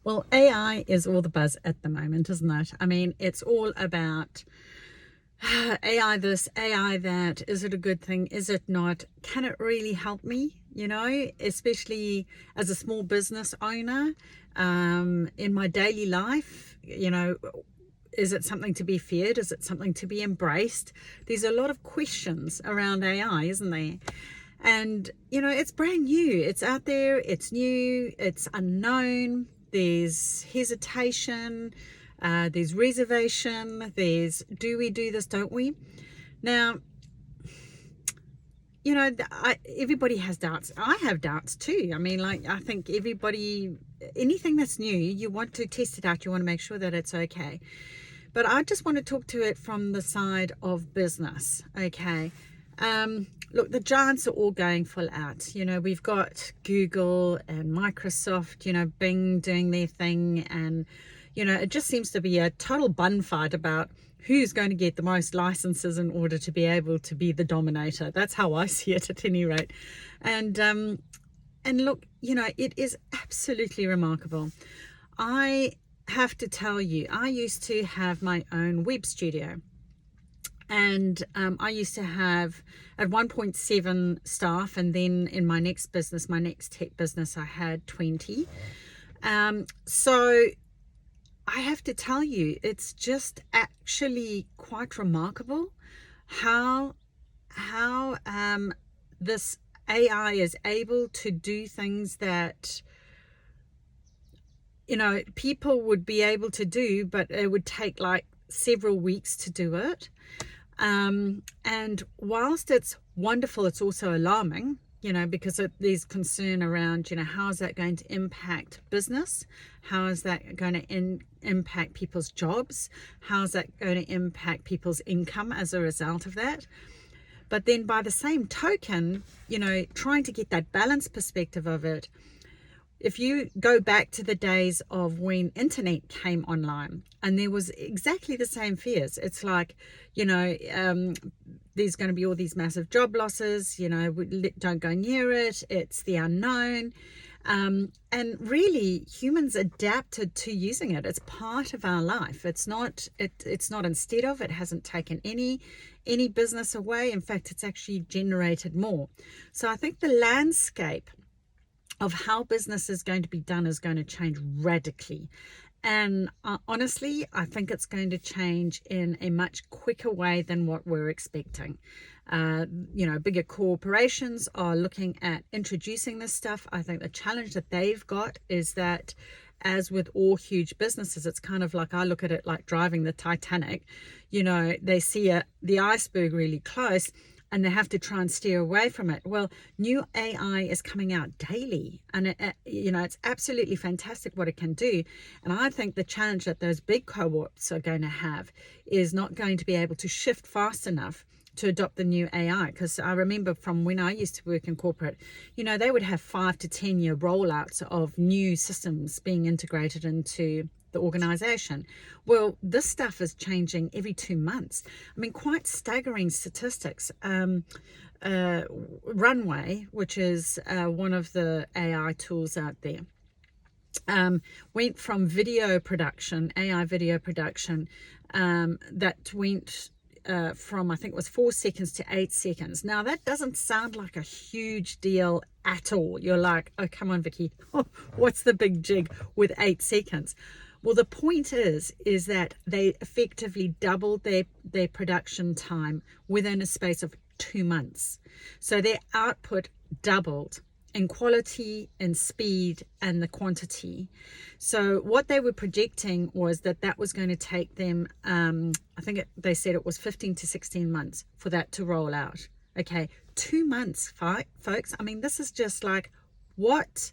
Well, AI is all the buzz at the moment, isn't it? I mean, it's all about AI this, AI that. Is it a good thing? Is it not? Can it really help me? Especially as a small business owner, in my daily life, is it something to be feared? Is it something to be embraced? There's a lot of questions around AI, isn't there? And, it's brand new. It's out there. It's new. It's unknown. There's hesitation. There's reservation. There's, do we do this? Don't we? Now, everybody has doubts. I have doubts too. I mean, I think everybody, anything that's new, you want to test it out. You want to make sure that it's okay. But I just want to talk to it from the side of business. Okay. Look, the giants are all going full out. We've got Google and Microsoft, Bing doing their thing. And, it just seems to be a total bun fight about who's going to get the most licenses in order to be able to be the dominator. That's how I see it at any rate. And look, it is absolutely remarkable. I have to tell you, I used to have my own web studio. And I used to have at 1.7 staff, and then in my next business, my next tech business, I had 20. So I have to tell you, it's just actually quite remarkable how this AI is able to do things that people would be able to do, but it would take like several weeks to do it. And whilst it's wonderful, it's also alarming, because there's concern around, how is that going to impact business? How is that going to impact people's jobs? How is that going to impact people's income as a result of that? But then by the same token, trying to get that balanced perspective of it, if you go back to the days of when internet came online, and there was exactly the same fears. It's like, there's going to be all these massive job losses, don't go near it. It's the unknown. And really humans adapted to using it. It's part of our life. It's not instead of. It hasn't taken any business away. In fact, it's actually generated more. So I think the landscape of how business is going to be done is going to change radically. And honestly, I think it's going to change in a much quicker way than what we're expecting. Bigger corporations are looking at introducing this stuff. I think the challenge that they've got is that, as with all huge businesses, it's kind of like, I look at it like driving the Titanic. They see the iceberg really close, and they have to try and steer away from it. Well, new AI is coming out daily, and it's absolutely fantastic what it can do. And I think the challenge that those big co-ops are going to have is not going to be able to shift fast enough to adopt the new AI. Because I remember from when I used to work in corporate, they would have 5 to 10 year rollouts of new systems being integrated into the organization. Well, this stuff is changing every 2 months. I mean, quite staggering statistics. Runway, which is one of the AI tools out there, went from video production, AI video production, that went from, I think it was 4 seconds to 8 seconds. Now, that doesn't sound like a huge deal at all. You're like, oh, come on, Vicky, what's the big jig with 8 seconds? Well, the point is that they effectively doubled their production time within a space of 2 months. So their output doubled in quality, in speed, and the quantity. So what they were projecting was that was going to take them, they said it was 15 to 16 months for that to roll out. Okay, 2 months, folks. I mean, this is just like, what?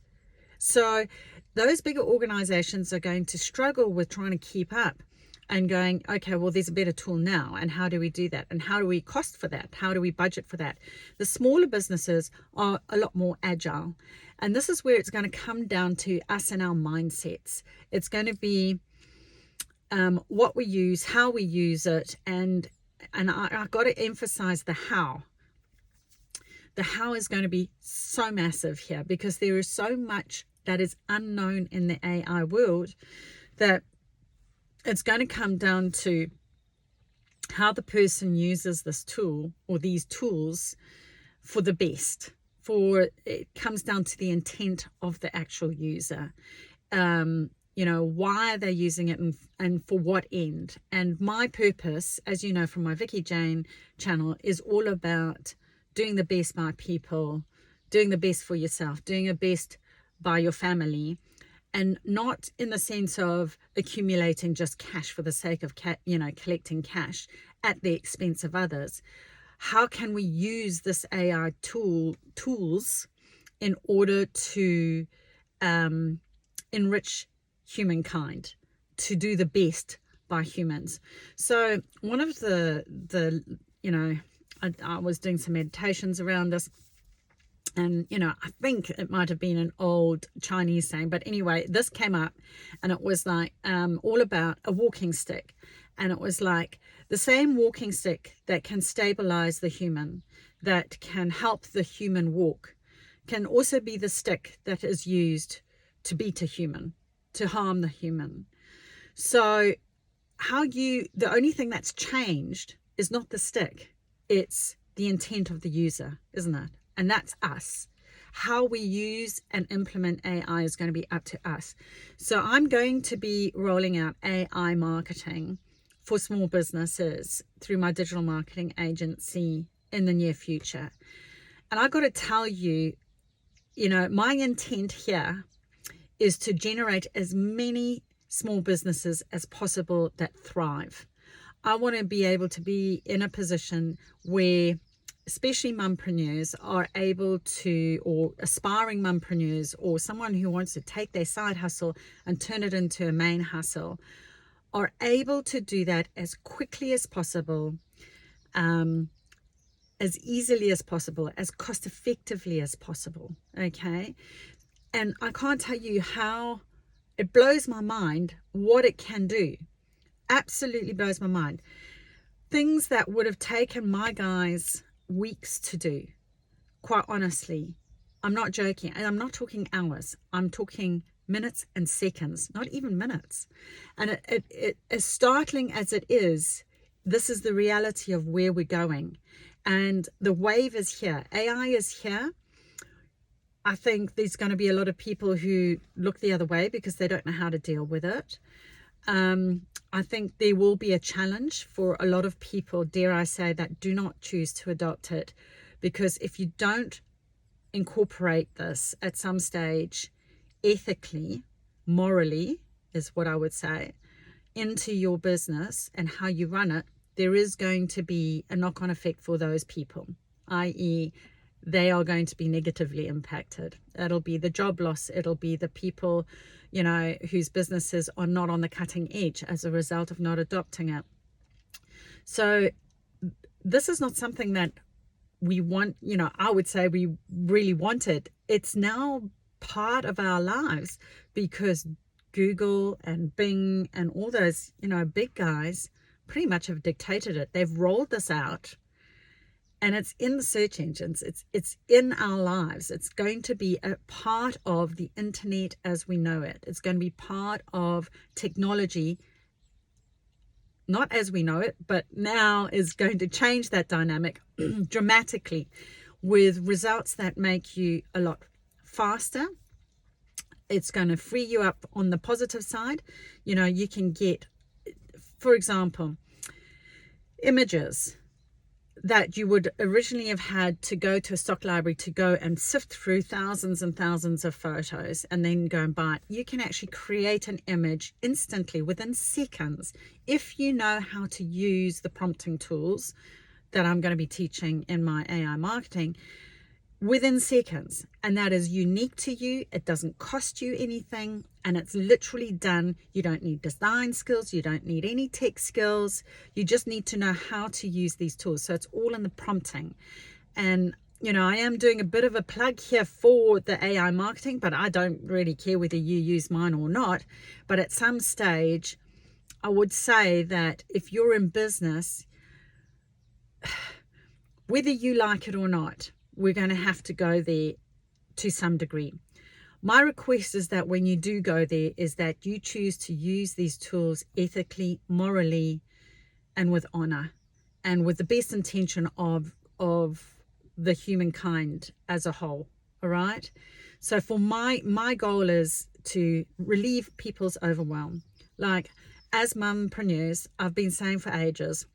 So those bigger organizations are going to struggle with trying to keep up and going, okay, well, there's a better tool now. And how do we do that? And how do we cost for that? How do we budget for that? The smaller businesses are a lot more agile. And this is where it's going to come down to us and our mindsets. It's going to be what we use, how we use it. And I've got to emphasize the how. The how is going to be so massive here, because there is so much that is unknown in the AI world, that it's going to come down to how the person uses this tool or these tools for the best. For it comes down to the intent of the actual user. Why are they using it, and for what end? And my purpose, as you know from my Vicky Jane channel, is all about doing the best by people, doing the best for yourself, doing the best by your family, and not in the sense of accumulating just cash for the sake of collecting cash at the expense of others. How can we use this AI tools in order to enrich humankind, to do the best by humans? So one of I was doing some meditations around this, and I think it might have been an old Chinese saying, but anyway, this came up, and it was like all about a walking stick. And it was like the same walking stick that can stabilize the human, that can help the human walk, can also be the stick that is used to beat a human, to harm the human. So the only thing that's changed is not the stick, it's the intent of the user, isn't it? And that's us. How we use and implement AI is going to be up to us. So I'm going to be rolling out AI marketing for small businesses through my digital marketing agency in the near future. And I've got to tell you, my intent here is to generate as many small businesses as possible that thrive. I want to be able to be in a position where especially mumpreneurs are able to, or aspiring mumpreneurs, or someone who wants to take their side hustle and turn it into a main hustle, are able to do that as quickly as possible, as easily as possible, as cost effectively as possible. Okay. And I can't tell you how it blows my mind what it can do. Absolutely blows my mind. Things that would have taken my guys weeks to do, quite honestly. I'm not joking. And I'm not talking hours. I'm talking minutes and seconds, not even minutes. And it as startling as it is, this is the reality of where we're going. And the wave is here. AI is here. I think there's going to be a lot of people who look the other way because they don't know how to deal with it. I think there will be a challenge for a lot of people, dare I say, that do not choose to adopt it. Because if you don't incorporate this at some stage, ethically, morally, is what I would say, into your business and how you run it, there is going to be a knock-on effect for those people, i.e., they are going to be negatively impacted. It'll be the job loss. It'll be the people, whose businesses are not on the cutting edge as a result of not adopting it. So this is not something that we want, I would say we really wanted. It's now part of our lives because Google and Bing and all those, big guys pretty much have dictated it. They've rolled this out. And it's in the search engines. It's in our lives. It's going to be a part of the internet as we know it. It's going to be part of technology, not as we know it, but now is going to change that dynamic dramatically with results that make you a lot faster. It's going to free you up on the positive side. You can get, for example, images that you would originally have had to go to a stock library to go and sift through thousands and thousands of photos and then go and buy it. You can actually create an image instantly within seconds if you know how to use the prompting tools that I'm going to be teaching in my AI marketing within seconds. And that is unique to you. It doesn't cost you anything. And it's literally done. You don't need design skills. You don't need any tech skills. You just need to know how to use these tools. So it's all in the prompting. And, I am doing a bit of a plug here for the AI marketing, but I don't really care whether you use mine or not. But at some stage, I would say that if you're in business, whether you like it or not, we're going to have to go there to some degree. My request is that when you do go there, is that you choose to use these tools ethically, morally, and with honor, and with the best intention of the humankind as a whole. All right. So for my goal is to relieve people's overwhelm. Like, as mumpreneurs, I've been saying for ages,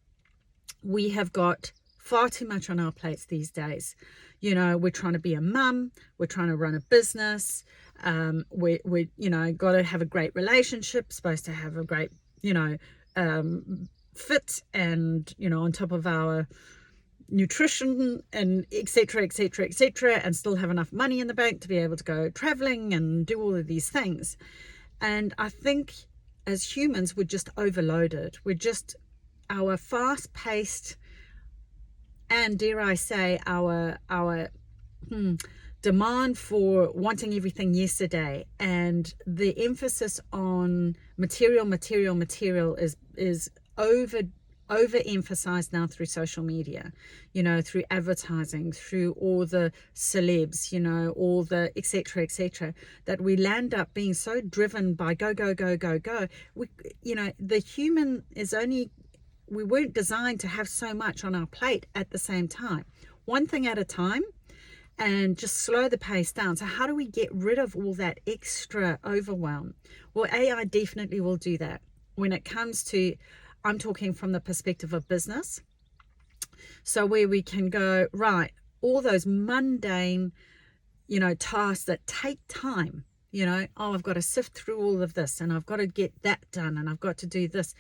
we have got far too much on our plates these days. You know, we're trying to be a mum, we're trying to run a business, we you know, got to have a great relationship, supposed to have a great, you know, fit, and, you know, on top of our nutrition, and etc, etc, etc, and still have enough money in the bank to be able to go traveling and do all of these things. And I think as humans, we're just overloaded. We're just, our fast-paced, and dare I say, our demand for wanting everything yesterday, and the emphasis on material is overemphasized now through social media, you know, through advertising, through all the celebs, you know, all the etc, that we land up being so driven by go. We, you know, the human is only, we weren't designed to have so much on our plate at the same time. One thing at a time, and just slow the pace down. So how do we get rid of all that extra overwhelm? Well, AI definitely will do that. When it comes to, I'm talking from the perspective of business. So where we can go, right, all those mundane, you know, tasks that take time, you know, oh, I've got to sift through all of this, and I've got to get that done, and I've got to do this.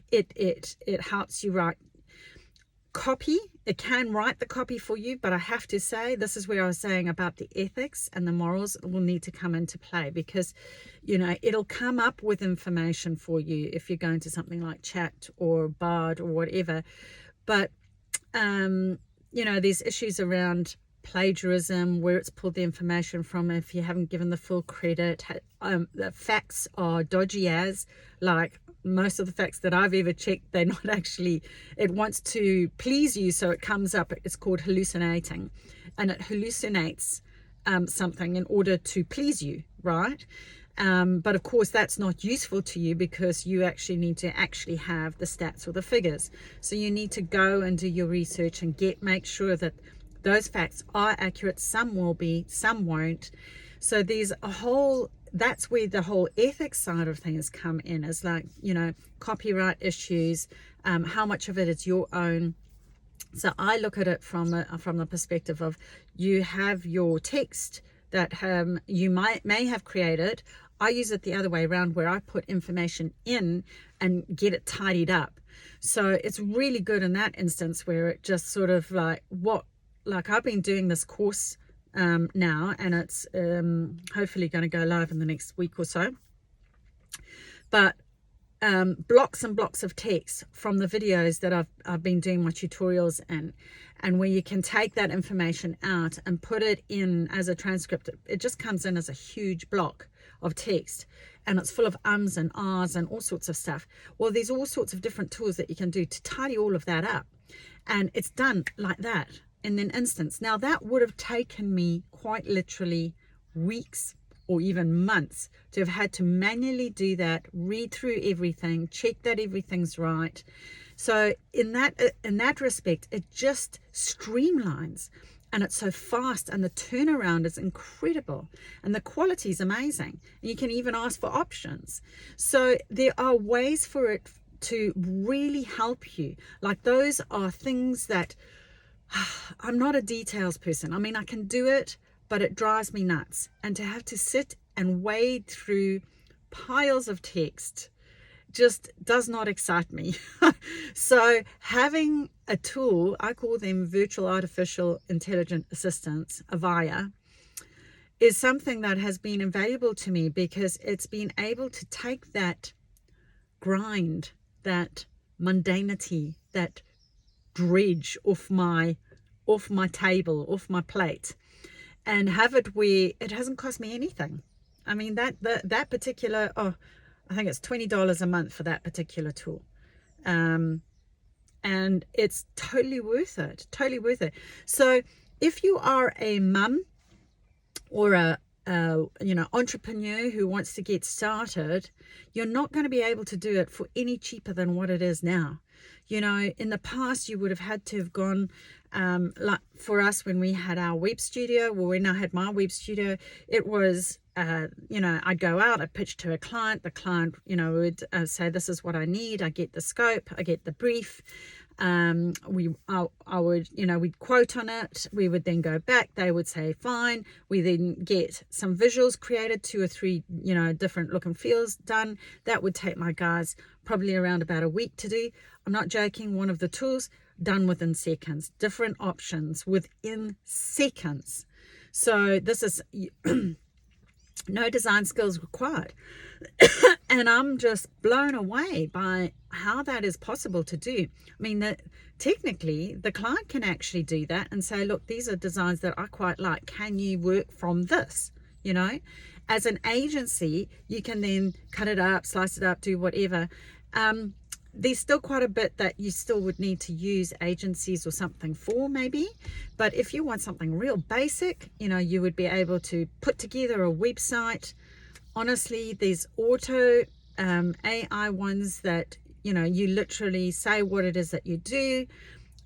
It helps you write copy. It can write the copy for you, but I have to say, this is where I was saying about the ethics and the morals will need to come into play, because, you know, it'll come up with information for you if you're going to something like Chat or Bard or whatever. But you know, there's issues around plagiarism, where it's pulled the information from if you haven't given the full credit. The facts are dodgy as, like, most of the facts that I've ever checked, they're not actually, it wants to please you, so it comes up, it's called hallucinating, and it hallucinates something in order to please you, right? But of course that's not useful to you, because you actually need to actually have the stats or the figures. So you need to go and do your research and make sure that those facts are accurate. Some will be, some won't. So there's a whole, that's where the whole ethics side of things come in, is like, you know, copyright issues, how much of it is your own. So I look at it from the perspective of, you have your text that you may have created. I use it the other way around, where I put information in and get it tidied up. So it's really good in that instance, where it just sort of like, like I've been doing this course now, and it's hopefully going to go live in the next week or so. But blocks and blocks of text from the videos that I've been doing my tutorials in, and where you can take that information out and put it in as a transcript. It just comes in as a huge block of text, and it's full of ums and ahs and all sorts of stuff. Well, there's all sorts of different tools that you can do to tidy all of that up, and it's done like that in an instance. Now, that would have taken me quite literally weeks or even months to have had to manually do that, read through everything, check that everything's right. So in that respect, it just streamlines, and it's so fast, and the turnaround is incredible, and the quality is amazing, and you can even ask for options. So there are ways for it to really help you. Like, those are things that I'm not a details person. I mean, I can do it, but it drives me nuts. And to have to sit and wade through piles of text just does not excite me. So having a tool, I call them virtual artificial intelligent assistants, VIA, is something that has been invaluable to me, because it's been able to take that grind, that mundanity, that dredge off my table, off my plate, and have it where it hasn't cost me anything. I mean, that particular, I think it's $20 a month for that particular tool, and it's totally worth it. So if you are a mum or a entrepreneur who wants to get started, you're not going to be able to do it for any cheaper than what it is now. In the past, you would have had to have gone, like for us, when we had our web studio, well, when I had my web studio, it was, I'd go out, I'd pitch to a client, the client, would say, this is what I need, I get the scope, I get the brief, we'd quote on it, we would then go back, they would say fine, we then get some visuals created, 2 or 3 different look and feels done. That would take my guys probably around about a week to do. I'm not joking. One of the tools done within seconds, different options within seconds. So this is no design skills required. And I'm just blown away by how that is possible to do. I mean, technically, the client can actually do that and say, look, these are designs that I quite like. Can you work from this? As an agency, you can then cut it up, slice it up, do whatever. There's still quite a bit that you still would need to use agencies or something for, maybe. But if you want something real basic, you would be able to put together a website. Honestly, there's auto AI ones that, you literally say what it is that you do.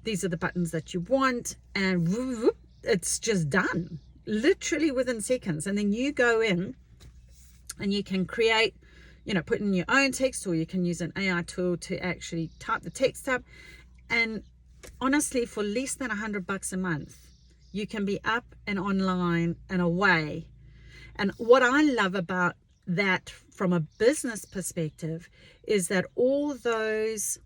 These are the buttons that you want, and whoop, it's just done, literally within seconds. And then you go in and you can create, put in your own text, or you can use an AI tool to actually type the text up. And honestly, for less than $100 a month, you can be up and online and away. And what I love about that from a business perspective is that all those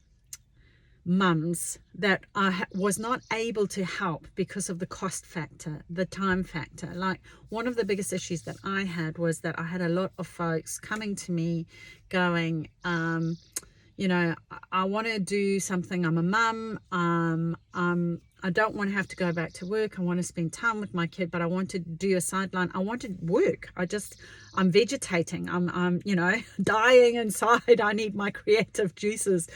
mums that I was not able to help because of the cost factor, the time factor. Like, one of the biggest issues that I had was that I had a lot of folks coming to me going, I want to do something. I'm a mum. I don't want to have to go back to work. I want to spend time with my kid, but I want to do a sideline. I want to work. I'm vegetating. I'm dying inside. I need my creative juices,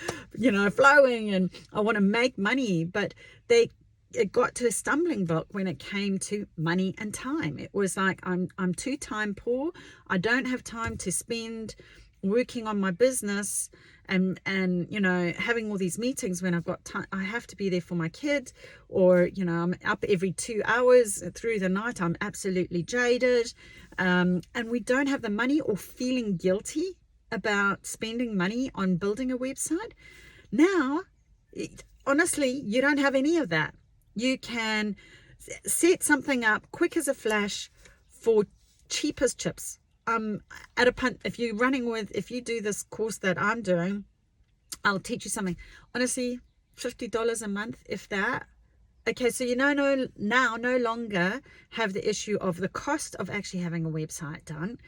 flowing, and I want to make money. But it got to a stumbling block when it came to money and time. It was like, I'm too time poor. I don't have time to spend working on my business and having all these meetings when I've got time. I have to be there for my kid, or I'm up every 2 hours through the night. I'm absolutely jaded, and we don't have the money, or feeling guilty about spending money on building a website. Now, honestly, you don't have any of that. You can set something up quick as a flash for cheap as chips. At a punt, if you do this course that I'm doing, I'll teach you something. Honestly, $50 a month, if that. Okay, so no longer have the issue of the cost of actually having a website done.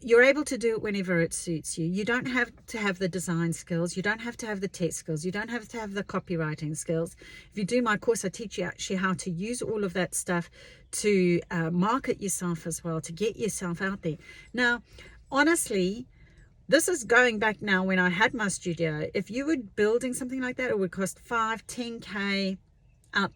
You're able to do it whenever it suits you. You don't have to have the design skills. You don't have to have the tech skills. You don't have to have the copywriting skills. If you do my course, I teach you actually how to use all of that stuff to market yourself as well, to get yourself out there. Now, honestly, this is going back now when I had my studio. If you were building something like that, it would cost $5,000-10,000 up,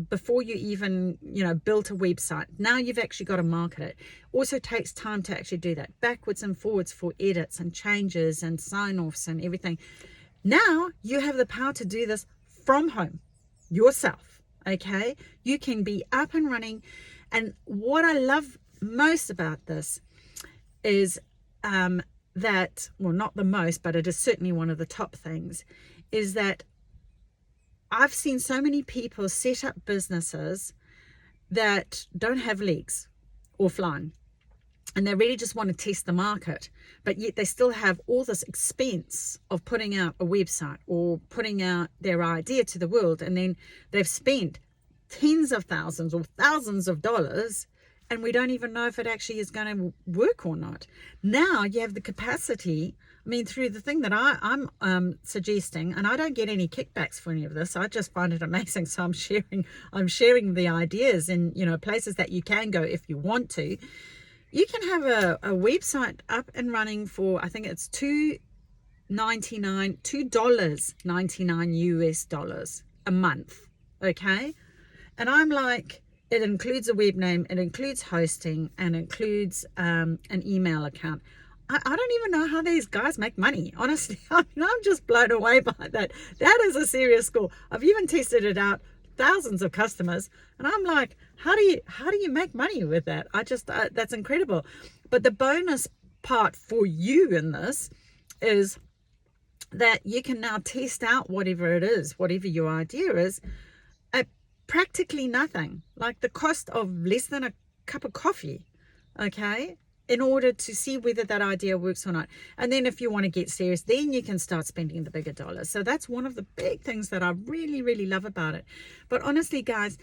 before you even, built a website. Now you've actually got to market it. Also takes time to actually do that, backwards and forwards for edits and changes and sign-offs and everything. Now you have the power to do this from home yourself. Okay, you can be up and running. And what I love most about this is that, well, not the most, but it is certainly one of the top things, is that I've seen so many people set up businesses that don't have legs or flying, and they really just want to test the market, but yet they still have all this expense of putting out a website or putting out their idea to the world, and then they've spent tens of thousands or thousands of dollars, and we don't even know if it actually is going to work or not. Now you have the capacity. I mean, through the thing that I'm suggesting, and I don't get any kickbacks for any of this. I just find it amazing. So I'm sharing the ideas in, places that you can go if you want to. You can have a website up and running for, I think it's $2.99 US a month. Okay. And I'm like, it includes a web name, it includes hosting, and includes an email account. I don't even know how these guys make money, honestly. I mean, I'm just blown away by that. That is a serious score. I've even tested it out, thousands of customers, and I'm like, how do you make money with that? That's incredible. But the bonus part for you in this is that you can now test out whatever it is, whatever your idea is, at practically nothing, like the cost of less than a cup of coffee, okay, in order to see whether that idea works or not. And then if you want to get serious, then you can start spending the bigger dollars. So that's one of the big things that I really, really love about it. But honestly, guys,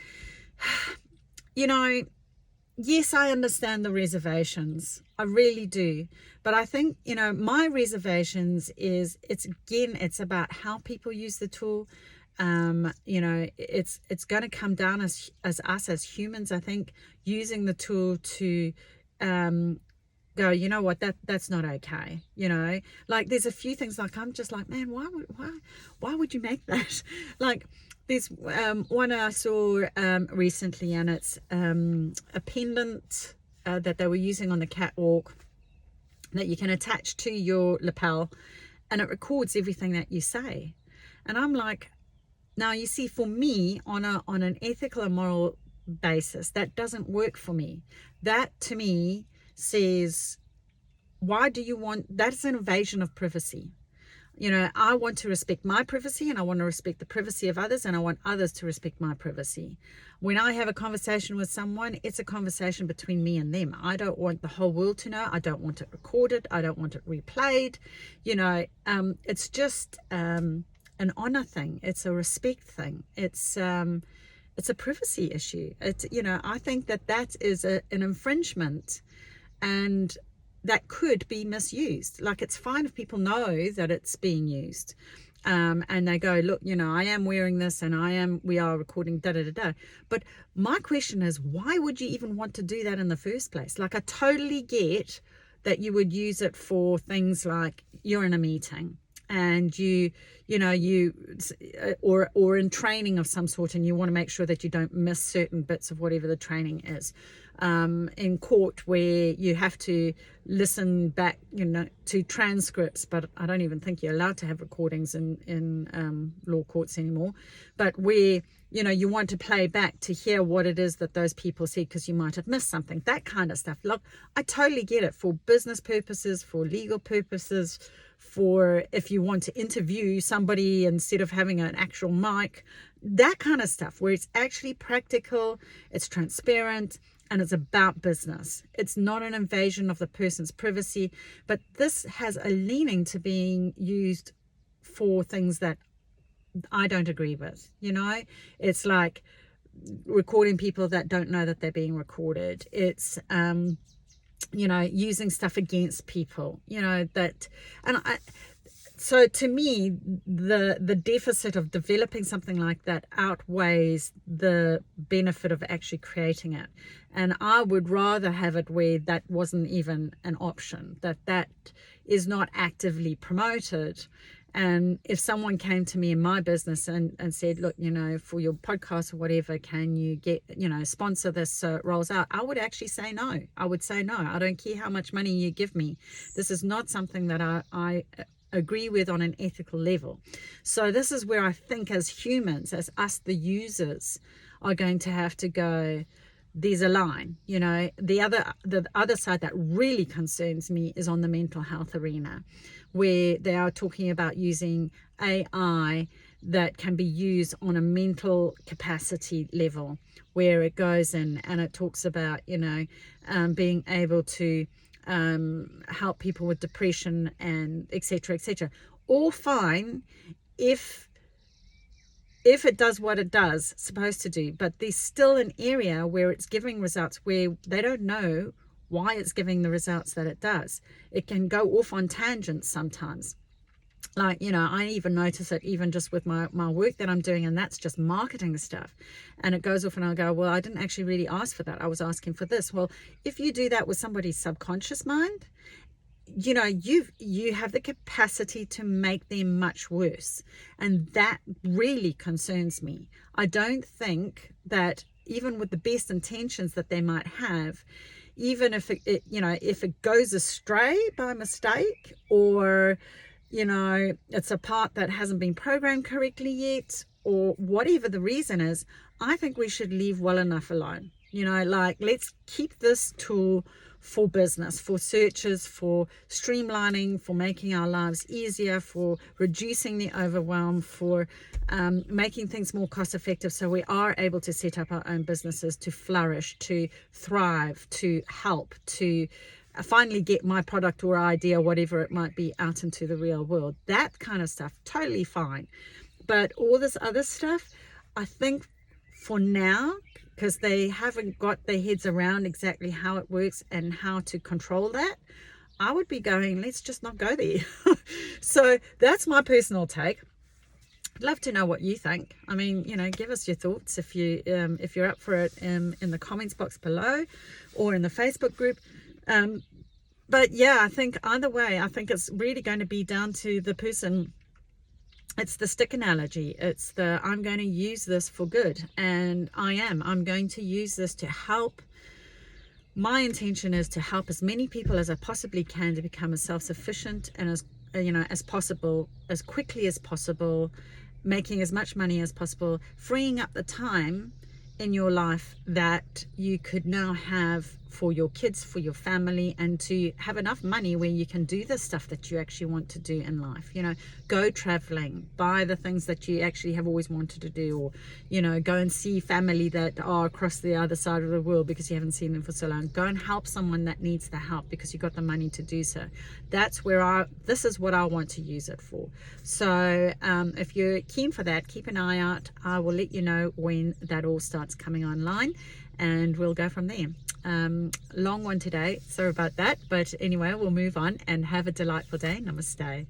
yes, I understand the reservations. I really do. But I think, my reservations it's about how people use the tool. It's going to come down as us as humans, I think, using the tool to go, you know what, that's not okay. Like there's a few things, like I'm just like, man, why would you make that? Like there's one I saw recently, and it's a pendant that they were using on the catwalk that you can attach to your lapel, and it records everything that you say. And I'm like, now you see, for me, on an ethical and moral basis, that doesn't work for me. That to me says, why do you want, that's an invasion of privacy. I want to respect my privacy, and I want to respect the privacy of others, and I want others to respect my privacy. When I have a conversation with someone, it's a conversation between me and them. I don't want the whole world to know. I don't want it recorded. I don't want it replayed. It's just an honor thing. It's a respect thing. It's a privacy issue. I think that is an infringement, and that could be misused. Like, it's fine if people know that it's being used, and they go, look, I am wearing this, and we are recording da da da da. But my question is, why would you even want to do that in the first place? Like, I totally get that you would use it for things like you're in a meeting, and or in training of some sort, and you want to make sure that you don't miss certain bits of whatever the training is. In court, where you have to listen back, to transcripts, but I don't even think you're allowed to have recordings in law courts anymore. But where, you want to play back to hear what it is that those people said, because you might have missed something, that kind of stuff. Look, I totally get it, for business purposes, for legal purposes, for if you want to interview somebody instead of having an actual mic, that kind of stuff, where it's actually practical, it's transparent, and it's about business. It's not an invasion of the person's privacy. But this has a leaning to being used for things that I don't agree with. It's like recording people that don't know that they're being recorded. It's using stuff against people, so to me, the deficit of developing something like that outweighs the benefit of actually creating it. And I would rather have it where that wasn't even an option, that is not actively promoted. And if someone came to me in my business and said, look, for your podcast or whatever, can you get, sponsor this so it rolls out? I would actually say no. I would say no. I don't care how much money you give me. This is not something that I agree with on an ethical level. So this is where I think, as humans, as us, the users, are going to have to go, there's a line. The other side that really concerns me is on the mental health arena, where they are talking about using AI that can be used on a mental capacity level, where it goes in and it talks about, being able to help people with depression and etc. etc. All fine if it does what it does supposed to do, but there's still an area where it's giving results where they don't know why it's giving the results that it does. It can go off on tangents sometimes. Like, I even notice it even just with my work that I'm doing, and that's just marketing stuff. And it goes off and I'll go, well, I didn't actually really ask for that. I was asking for this. Well, if you do that with somebody's subconscious mind, you have the capacity to make them much worse. And that really concerns me. I don't think that even with the best intentions that they might have, even if if it goes astray by mistake, or it's a part that hasn't been programmed correctly yet, or whatever the reason is, I think we should leave well enough alone. Like, let's keep this tool for business, for searches, for streamlining, for making our lives easier, for reducing the overwhelm, for making things more cost effective, so we are able to set up our own businesses to flourish, to thrive, to help, to finally get my product or idea, whatever it might be, out into the real world. That kind of stuff, totally fine. But all this other stuff, I think for now, because they haven't got their heads around exactly how it works and how to control that, I would be going, let's just not go there. So that's my personal take. I'd love to know what you think. I mean, give us your thoughts if you're up for it in the comments box below, or in the Facebook group. But yeah, I think either way, I think it's really going to be down to the person. It's the stick analogy. It's the, I'm going to use this for good, and I'm going to use this to help. My intention is to help as many people as I possibly can to become as self-sufficient and as possible, as quickly as possible, making as much money as possible, freeing up the time in your life that you could now have for your kids, for your family, and to have enough money where you can do the stuff that you actually want to do in life. Go traveling, buy the things that you actually have always wanted to do, or go and see family that are across the other side of the world because you haven't seen them for so long. Go and help someone that needs the help because you got the money to do so. That's where this is what I want to use it for. So if you're keen for that, keep an eye out. I will let you know when that all starts coming online, and we'll go from there. Long one today, sorry about that, but anyway, we'll move on and have a delightful day. Namaste.